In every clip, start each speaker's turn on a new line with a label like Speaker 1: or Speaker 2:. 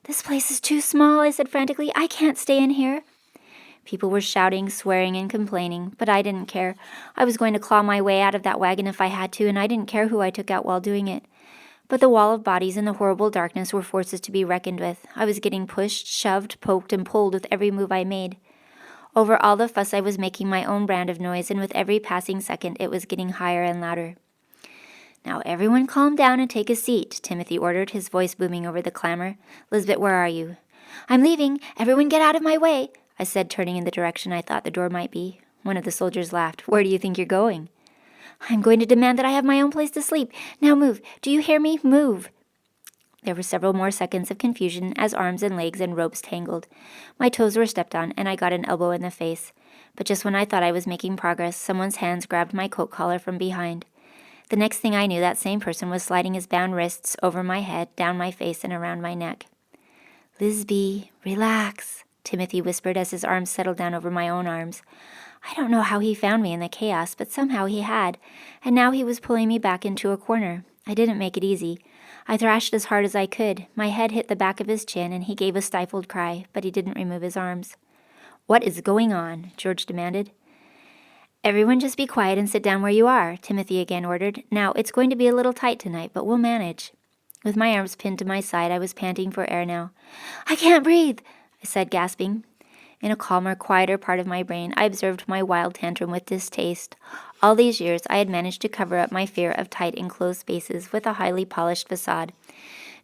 Speaker 1: "This place is too small," I said frantically. "I can't stay in here." People were shouting, swearing, and complaining, but I didn't care. I was going to claw my way out of that wagon if I had to, and I didn't care who I took out while doing it. But the wall of bodies and the horrible darkness were forces to be reckoned with. I was getting pushed, shoved, poked, and pulled with every move I made. Over all the fuss I was making my own brand of noise, and with every passing second it was getting higher and louder. "Now everyone calm down and take a seat," Timothy ordered, his voice booming over the clamor. "Lisbette, where are you?" "I'm leaving. Everyone get out of my way," I said, turning in the direction I thought the door might be. One of the soldiers laughed. "Where do you think you're going?" "I'm going to demand that I have my own place to sleep. Now move. Do you hear me? Move." There were several more seconds of confusion as arms and legs and ropes tangled. My toes were stepped on, and I got an elbow in the face. But just when I thought I was making progress, someone's hands grabbed my coat collar from behind. The next thing I knew, that same person was sliding his bound wrists over my head, down my face, and around my neck. "Lisby, relax," Timothy whispered as his arms settled down over my own arms. I don't know how he found me in the chaos, but somehow he had, and now he was pulling me back into a corner. I didn't make it easy. I thrashed as hard as I could. My head hit the back of his chin, and he gave a stifled cry, but he didn't remove his arms. "What is going on?" George demanded. "Everyone just be quiet and sit down where you are," Timothy again ordered. "Now, it's going to be a little tight tonight, but we'll manage." With my arms pinned to my side, I was panting for air now. "I can't breathe," I said, gasping. In a calmer, quieter part of my brain, I observed my wild tantrum with distaste. All these years, I had managed to cover up my fear of tight, enclosed spaces with a highly polished facade.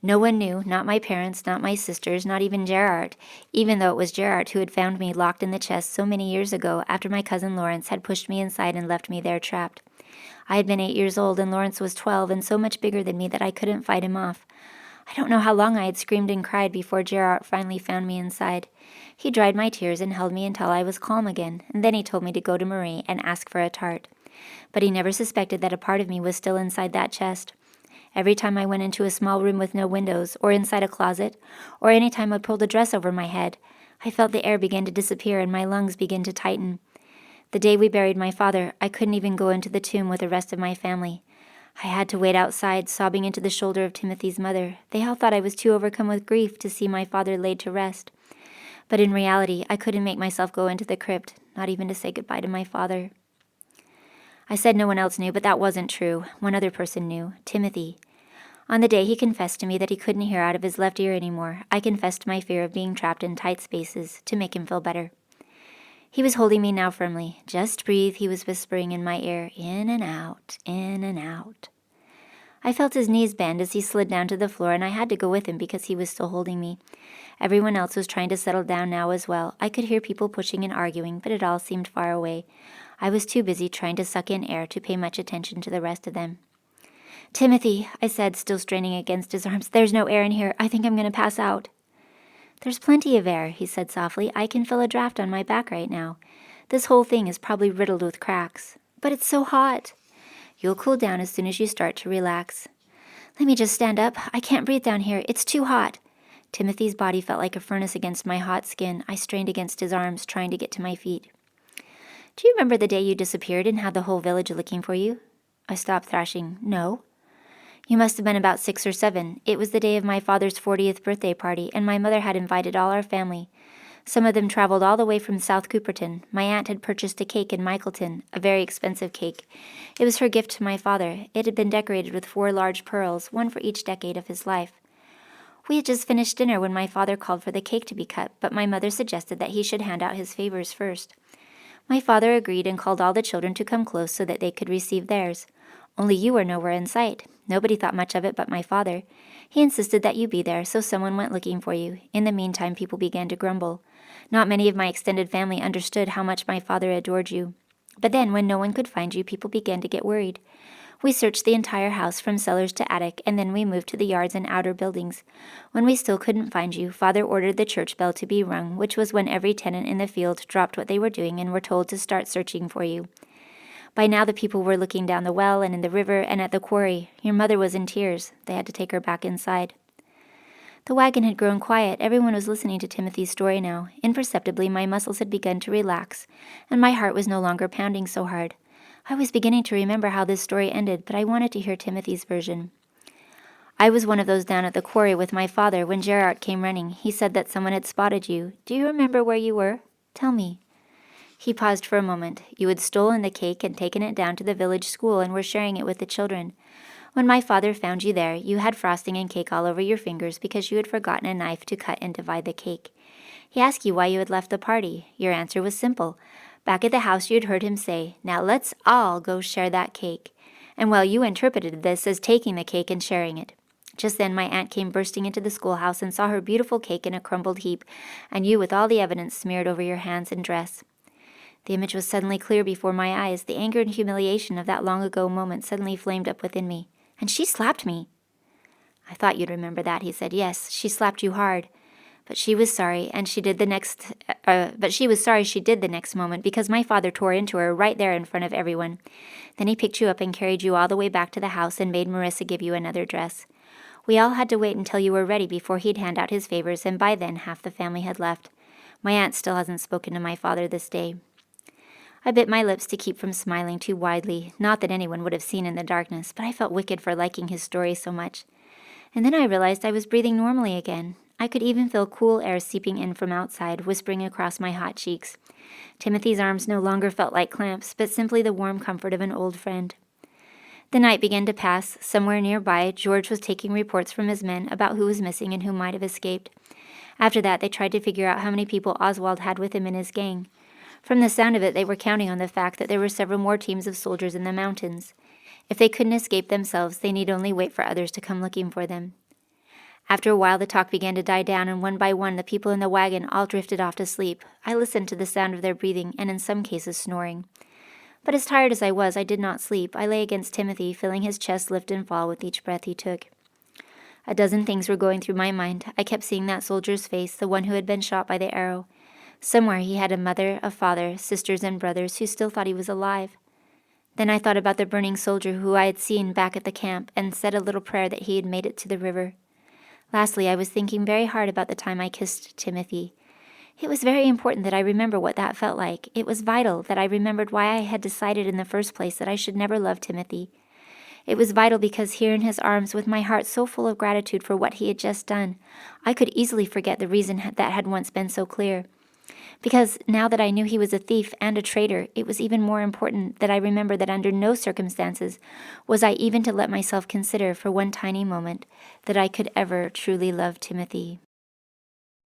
Speaker 1: No one knew, not my parents, not my sisters, not even Gerard, even though it was Gerard who had found me locked in the chest so many years ago after my cousin Lawrence had pushed me inside and left me there trapped. I had been 8 years old, and Lawrence was 12 and so much bigger than me that I couldn't fight him off. I don't know how long I had screamed and cried before Gerard finally found me inside. He dried my tears and held me until I was calm again, and then he told me to go to Marie and ask for a tart. But he never suspected that a part of me was still inside that chest. Every time I went into a small room with no windows, or inside a closet, or any time I pulled a dress over my head, I felt the air begin to disappear and my lungs begin to tighten. The day we buried my father, I couldn't even go into the tomb with the rest of my family. I had to wait outside, sobbing into the shoulder of Timothy's mother. They all thought I was too overcome with grief to see my father laid to rest. But in reality, I couldn't make myself go into the crypt, not even to say goodbye to my father. I said no one else knew, but that wasn't true. One other person knew, Timothy. On the day he confessed to me that he couldn't hear out of his left ear anymore, I confessed my fear of being trapped in tight spaces to make him feel better. He was holding me now firmly. "Just breathe," he was whispering in my ear. "In and out, in and out." I felt his knees bend as he slid down to the floor, and I had to go with him because he was still holding me. Everyone else was trying to settle down now as well. I could hear people pushing and arguing, but it all seemed far away. I was too busy trying to suck in air to pay much attention to the rest of them. "Timothy," I said, still straining against his arms, "there's no air in here. I think I'm going to pass out." "There's plenty of air," he said softly. "I can feel a draft on my back right now. This whole thing is probably riddled with cracks. But it's so hot." "You'll cool down as soon as you start to relax." "Let me just stand up. I can't breathe down here. It's too hot." Timothy's body felt like a furnace against my hot skin. I strained against his arms, trying to get to my feet. "Do you remember the day you disappeared and had the whole village looking for you?" I stopped thrashing. "No." "You must have been about 6 or 7. It was the day of my father's 40th birthday party, and my mother had invited all our family. Some of them traveled all the way from South Cooperton. My aunt had purchased a cake in Michaelton, a very expensive cake. It was her gift to my father. It had been decorated with 4 large pearls, one for each decade of his life. We had just finished dinner when my father called for the cake to be cut, but my mother suggested that he should hand out his favors first. My father agreed and called all the children to come close so that they could receive theirs. Only you were nowhere in sight. Nobody thought much of it but my father. He insisted that you be there, so someone went looking for you. In the meantime, people began to grumble. Not many of my extended family understood how much my father adored you. But then, when no one could find you, people began to get worried. We searched the entire house from cellars to attic, and then we moved to the yards and outer buildings. When we still couldn't find you, Father ordered the church bell to be rung, which was when every tenant in the field dropped what they were doing and were told to start searching for you. By now the people were looking down the well and in the river and at the quarry. Your mother was in tears. They had to take her back inside. The wagon had grown quiet. Everyone was listening to Timothy's story now. Imperceptibly, my muscles had begun to relax, and my heart was no longer pounding so hard. I was beginning to remember how this story ended, but I wanted to hear Timothy's version. I was one of those down at the quarry with my father when Gerard came running. He said that someone had spotted you. Do you remember where you were? Tell me." He paused for a moment. "You had stolen the cake and taken it down to the village school and were sharing it with the children. When my father found you there, you had frosting and cake all over your fingers because you had forgotten a knife to cut and divide the cake. He asked you why you had left the party. Your answer was simple. Back at the house you had heard him say, 'Now let's all go share that cake.' And well, you interpreted this as taking the cake and sharing it. Just then my aunt came bursting into the schoolhouse and saw her beautiful cake in a crumbled heap, and you with all the evidence smeared over your hands and dress." The image was suddenly clear before my eyes. The anger and humiliation of that long-ago moment suddenly flamed up within me. "And she slapped me." "I thought you'd remember that," he said. "Yes, she slapped you hard. But she was sorry, and she did the next moment because my father tore into her right there in front of everyone. Then he picked you up and carried you all the way back to the house and made Marissa give you another dress. We all had to wait until you were ready before he'd hand out his favors, and by then half the family had left. My aunt still hasn't spoken to my father this day." I bit my lips to keep from smiling too widely, not that anyone would have seen in the darkness, but I felt wicked for liking his story so much. And then I realized I was breathing normally again. I could even feel cool air seeping in from outside, whispering across my hot cheeks. Timothy's arms no longer felt like clamps, but simply the warm comfort of an old friend. The night began to pass. Somewhere nearby, George was taking reports from his men about who was missing and who might have escaped. After that, they tried to figure out how many people Oswald had with him in his gang. From the sound of it, they were counting on the fact that there were several more teams of soldiers in the mountains. If they couldn't escape themselves, they need only wait for others to come looking for them. After a while, the talk began to die down, and one by one, the people in the wagon all drifted off to sleep. I listened to the sound of their breathing, and in some cases snoring. But as tired as I was, I did not sleep. I lay against Timothy, feeling his chest lift and fall with each breath he took. A dozen things were going through my mind. I kept seeing that soldier's face, the one who had been shot by the arrow. Somewhere he had a mother, a father, sisters and brothers who still thought he was alive. Then I thought about the burning soldier who I had seen back at the camp and said a little prayer that he had made it to the river. Lastly, I was thinking very hard about the time I kissed Timothy. It was very important that I remember what that felt like. It was vital that I remembered why I had decided in the first place that I should never love Timothy. It was vital because here in his arms, with my heart so full of gratitude for what he had just done, I could easily forget the reason that had once been so clear. Because now that I knew he was a thief and a traitor, it was even more important that I remember that under no circumstances was I even to let myself consider for one tiny moment that I could ever truly love Timothy.